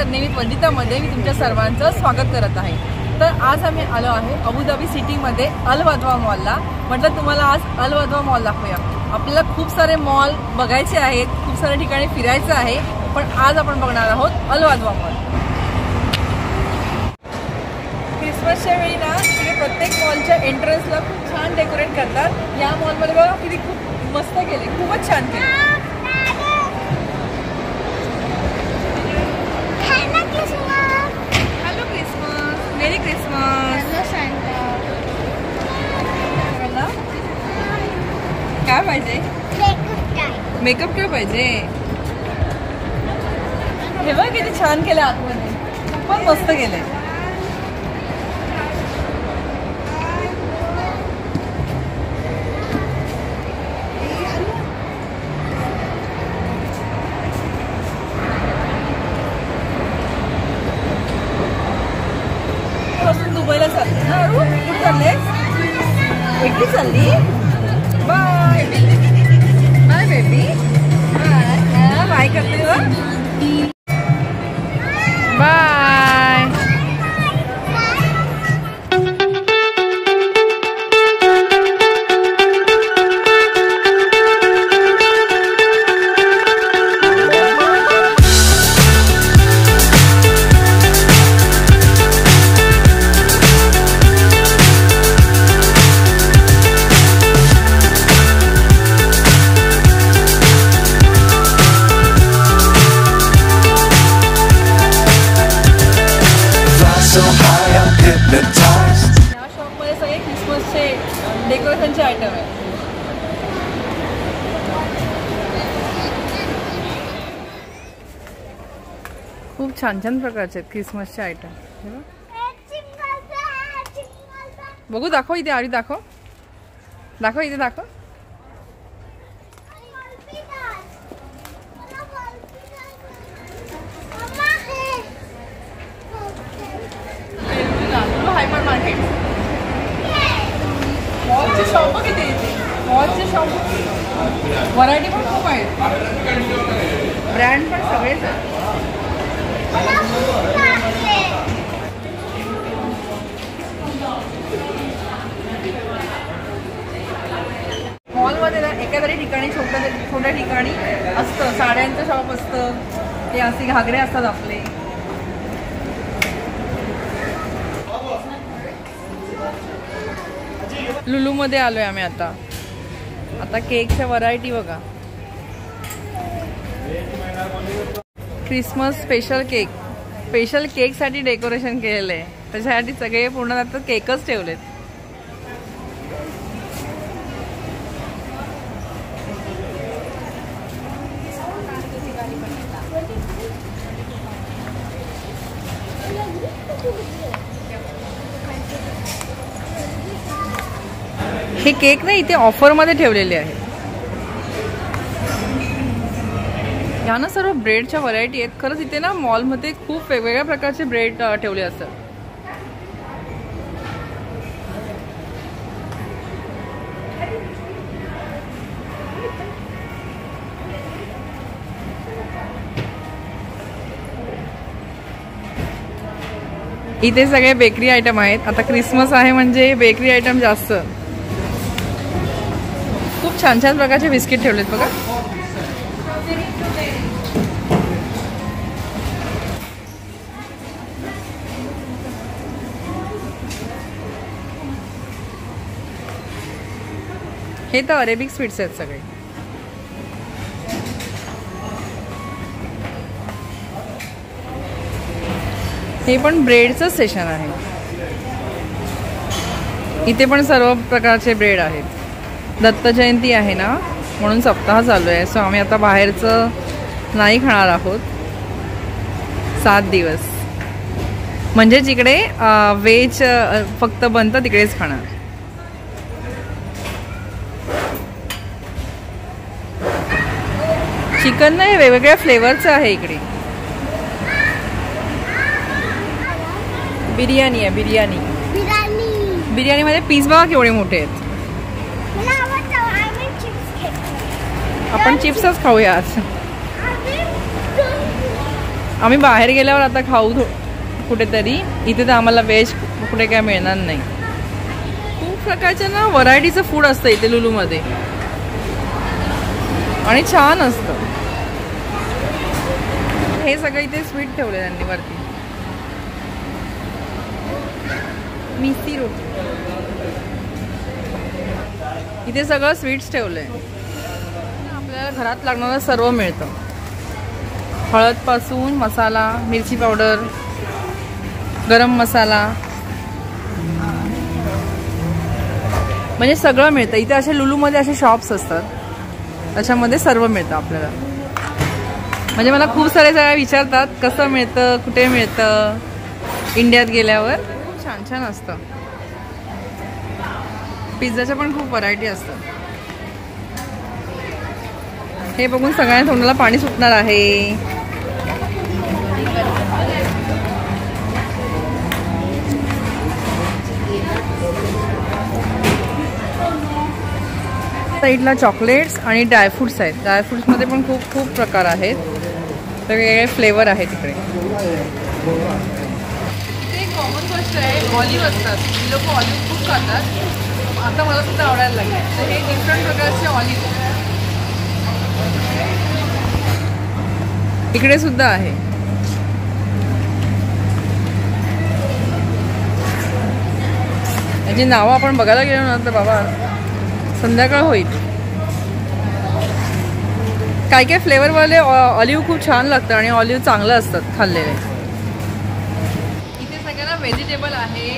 Journey with वंदितामध्ये मी तुमच्या सर्वांचं स्वागत करत आहे। तर आज आम्ही आलो आहे अबुधाबी सिटीमध्ये अल वधवा मॉलला। म्हटलं तुम्हाला आज अल वधवा मॉल दाखवूया। आपल्याला खूप सारे मॉल बघायचे आहेत, खूप सारे ठिकाणी फिरायचं आहे, पण आज आपण बघणार आहोत अल वधवा मॉल। क्रिसमसच्या वेळी ना तिथे प्रत्येक मॉलच्या एंट्रन्सला खूप छान डेकोरेट करतात। या मॉलमध्ये बघा किती खूप मस्त केले, खूपच छान केले। हॅलो क्रिसमस, मेरी क्रिसमस। Hello Santa. काय पाहिजे? मेकअप काय पाहिजे? हे बघ किती छान केलं आतमध्ये, खूपच मस्त केलंय। दुबईला चालली ना अरू? कुठे चाललेस? एकटी चालली? Bye bye baby, bye bye करते ग, बाय। या शॉपमध्ये सगळे क्रिसमसचे डेकोरेशनचे आयटम आहेत। खूप छान छान प्रकारचे आहेत क्रिसमसचे आयटम। बघू, दाखव इथे, आरी दाखव, दाखव इथे, दाखव। हायपर मार्केट मॉलचे शॉप किती येते, मॉलचे शॉप व्हरायटी पण खूप आहेत, ब्रँड पण सगळेच आहेत। मॉलमध्ये ना एका तरी ठिकाणी छोट्या ठिकाणी असतं, साड्यांचं शॉप असतं, ते असे घागरे असतात आपले। लुलू मध्ये आलोय आम्ही आता केकच्या व्हरायटी बघा। क्रिसमस स्पेशल केक साठी डेकोरेशन केलेलं आहे, त्याच्यासाठी सगळे पूर्ण आता केकच ठेवलेत। हे केक ना इथे ऑफर मध्ये ठेवलेले आहे। या ना सर्व ब्रेडच्या व्हरायटी आहेत। खरंच इथे ना मॉलमध्ये खूप वेगवेगळ्या प्रकारचे ब्रेड ठेवले असतात। इथे सगळे बेकरी आयटम आहेत। आता क्रिसमस आहे म्हणजे बेकरी आयटम जास्त। खूप छान छान प्रकारचे बिस्किट ठेवलेत बघा। हे तर अरेबिक स्वीट्स आहेत सगळे। हे पण ब्रेडचं सेशन आहे। इथे पण सर्व प्रकारचे ब्रेड आहेत। दत्त जयंती आहे ना, म्हणून सप्ताह चालू आहे, सो आम्ही आता बाहेरचं नाही खाणार आहोत 7 दिवस। म्हणजे जिकडे व्हेज फक्त बनतं तिकडेच खाणार। चिकन नाही, वेगवेगळ्या फ्लेवरचं आहे इकडे। बिर्याणी आहे, बिर्याणी मध्ये पीस बघा केवढे मोठे आहेत। आपण चिप्सच खाऊया आज। आम्ही बाहेर गेल्यावर आता खाऊ कुठेतरी. इथे तर आम्हाला व्हेज कुठे काय मिळणार नाही. खूप प्रकारच्या ना व्हरायटीचं फूड असतं इथे लुलूमध्ये आणि छान असतं. हे सगळं इथे स्वीट ठेवले त्यांनी वरती. मिस्ती रोटी इथे सगळं स्वीट्स ठेवलंय. आपल्याला घरात लागणारं सर्व मिळतं. हळद पासून मसाला, मिरची पावडर, गरम मसाला, म्हणजे सगळं मिळतं इथे. असे लुलूमध्ये असे शॉप्स असतात त्याच्यामध्ये सर्व मिळतं आपल्याला. म्हणजे मला खूप सारे सगळ्या विचारतात कसं मिळतं, कुठे मिळतं इंडियात गेल्यावर. खूप छान छान असतं. पिझ्झाच्या पण खूप व्हरायटी असतात. हे बघून सगळ्यांना तोंडाला पाणी सुटणार आहे. साईडला चॉकलेट्स आणि ड्रायफ्रूट्स आहेत. ड्रायफ्रूट्समध्ये पण खूप खूप प्रकार आहेत. वेगवेगळे फ्लेवर आहेत तिकडे. ते कॉमन गोष्ट आहे, ऑलिव्ह असतात. लोक ऑलिव्ह खूप खातात. आता मला सुद्धा आवडायला लागले. तर हे डिफरंट प्रकारचे ऑलिव्ह इकडे सुद्धा आहे. याची नावं आपण बघायला गेलो ना तर बाबा संध्याकाळ होईल. काय काय फ्लेवरवाले ऑलिव्ह खूप छान लागतं आणि ऑलिव्ह चांगलं असतात खाल्लेले. इथे सगळ्यांना व्हेजिटेबल आहे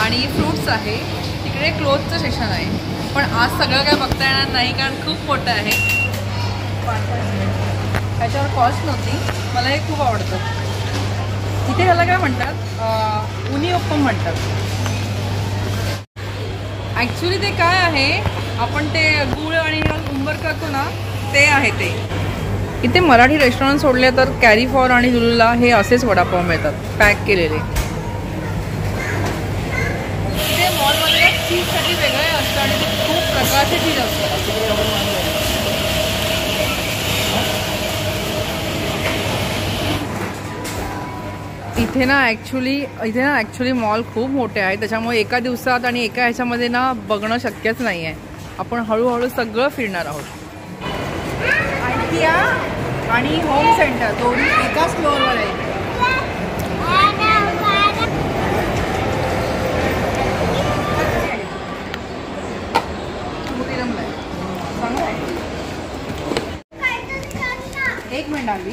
आणि फ्रूट्स आहे. तिकडे क्लोथचं सेक्शन आहे. पण आज सगळं काय बघता येणार नाही कारण खूप मोठं आहे. त्याच्यावर कॉस्ट नव्हती. मला हे खूप आवडतं. इथे ह्याला काय म्हणतात, उनिओप्पम म्हणतात. ॲक्च्युली ते काय आहे, आपण ते गूळ आणि उंबर करतो ना ते आहे ते. इथे मराठी रेस्टॉरंट सोडले तर कॅरी फॉर आणि लुलूला हे असेच वडापाव मिळतात पॅक केलेले. ते मॉलमध्ये चीजसाठी वेगळे असतं आणि खूप प्रकारचे चीज असतात. इथे ना ॲक्च्युली मॉल खूप मोठे आहे. त्याच्यामुळे एका दिवसात आणि एका ह्याच्यामध्ये ना बघणं शक्यच नाही आहे. आपण हळूहळू सगळं फिरणार आहोत. आयकिया आणि होम सेंटर दोन्ही एकाच फ्लोअरवर आहे. एक मिनिट आली.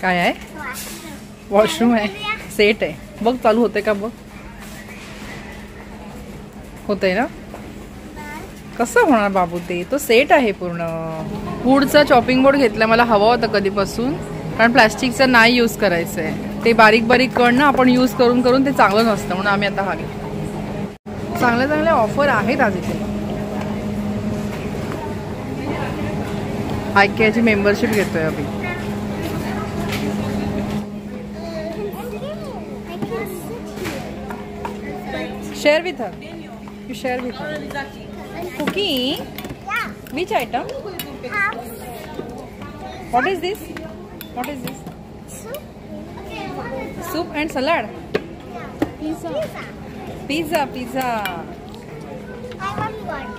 काय आहे? वॉशरूम आहे. सेट आहे. बघ चालू होते का बघ. होतंय ना. कसं होणार बाबू ते. तो सेट आहे पूर्ण. वूडचा चॉपिंग बोर्ड घेतला. मला हवा होता कधीपासून कारण प्लॅस्टिकचा नाही यूज करायचं आहे. ते बारीक बारीक कण ना आपण यूज करून करून ते चांगलं नसतं म्हणून आम्ही आता हा घेतला. चांगल्या चांगल्या ऑफर आहेत आज इथे. आयकियाची मेंबरशिप घेतोय आम्ही. Share with her. You share with her. Cookie? Yeah. Which item? What is this? What is this? Soup. Soup and salad? Yeah. Pizza. Pizza. Pizza. I want one.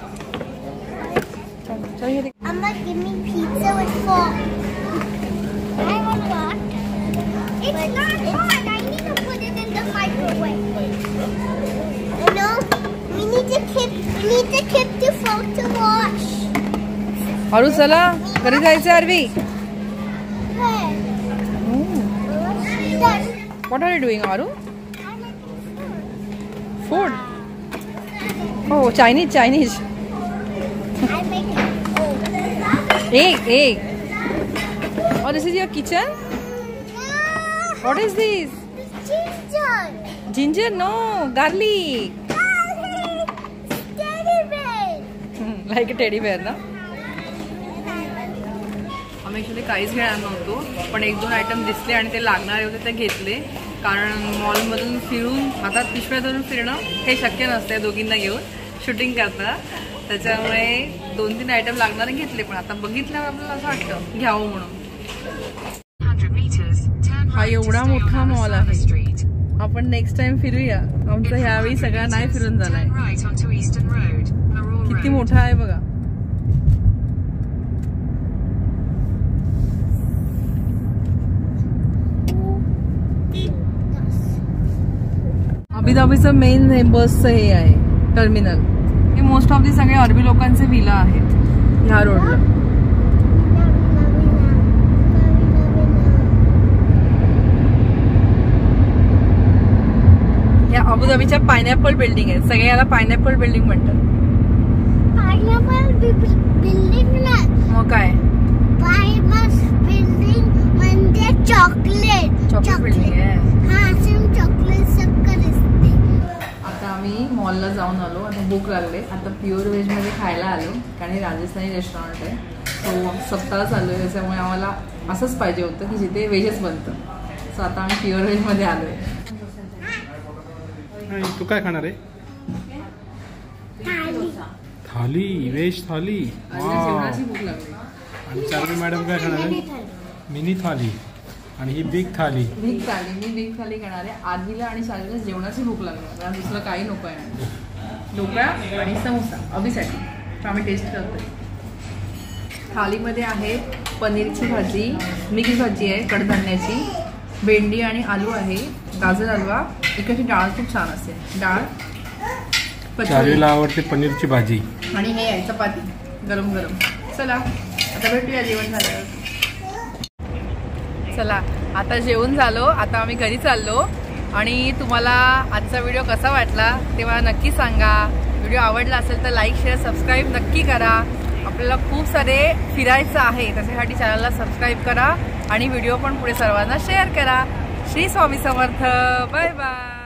Amma, give me pizza with fork. I want one. It's not hot. I need to put it in the microwave. No, we need to keep the fork to wash. आरू चला घरी जायचं. Aarvi What are you doing, Aru? Food. Oh, Chinese. I'm making Egg. Oh, this is your kitchen? What is this? ginger. Ginger? No, garlic. Teddy bear. Like a teddy bear, na? आम्ही actually काहीच घेणार नव्हतो, पण 1-2 item दिसले आणि ते लागणारे होते ते घेतले. कारण मॉलमधून फिरून हातात पिशव्या धरून फिरणं हे शक्य नसतं दोघींना घेऊन शूटिंग करता. त्याच्यामुळे 2-3 आयटम लागणारे घेतले, पण आता बघितल्यावर आपल्याला असं वाटतं घ्यावं म्हणून. हा एवढा मोठा मॉल आहे. आपण नेक्स्ट टाइम फिरूया. आमचं ह्यावेळी सगळा नाही फिरून झालाय. किती मोठा आहे बघा. अबुधाबीचं मेन हे बसचं हे आहे टर्मिनल. हे मोस्ट ऑफ दी सगळे अरबी लोकांचे विला आहेत ह्या रोडला. या अबुधाबीच्या पायनॅपल बिल्डिंग आहेत. सगळे याला पायनॅपल बिल्डिंग म्हणतात. पायनॅपल बिल्डिंग नाही, मग काय बिल्डिंग म्हणजे चॉकलेट बिल्डिंग आहे. हा, सेम चॉकलेट सारखं दिसते. आता आम्ही मॉलला जाऊन आलो. आता भूक लागले. आता प्युअर व्हेज मध्ये खायला आलो, कारण हे राजस्थानी रेस्टॉरंट आहे. तो सप्ताह चालू आहे, त्याच्यामुळे आम्हाला असंच पाहिजे होतं की जिथे व्हेजच बनतं. सो आता आम्ही प्युअर व्हेज मध्ये आलोय. तू काय खाणार आहे? थाली, व्हेज थाली. जेवणाची भूक लागली. आणि चार्वी मॅडम काय खाणार आहे? मिनी थाली. आणि ही बिग थाली. बिग थाली. मी बिग थाली खाणार आहे. आधीला आणि चार्वीला जेवणाची भूक लागली. मला दुसरं काही नको आहे. ढोकळा आणि समोसा अभिसाठी. तर आम्ही टेस्ट करतोय. थालीमध्ये आहे पनीरची भाजी, मिक्स भाजी आहे कडधान्याची, भेंडी आणि आलू आहे, गाजर हलवा. इकडची डाळ खूप छान असते. डाळ, चार्वीला आवडते पनीरची भाजी आणि हे आहे चपाती गरम गरम. चला आता भेटूया जेवण झाल्यावर. चला आता जेवण झालो. आता आम्ही घरी चाललो. आणि तुम्हाला आजचा व्हिडिओ कसा वाटला ते मला नक्की सांगा. व्हिडिओ आवडला असेल तर लाईक, शेअर, सबस्क्राईब नक्की करा. आपल्याला खूप सारे फिरायचं आहे, त्याच्यासाठी चॅनलला सबस्क्राईब करा आणि व्हिडिओ पण पुढे सर्वांना शेअर करा. श्री स्वामी समर्थ. Bye bye.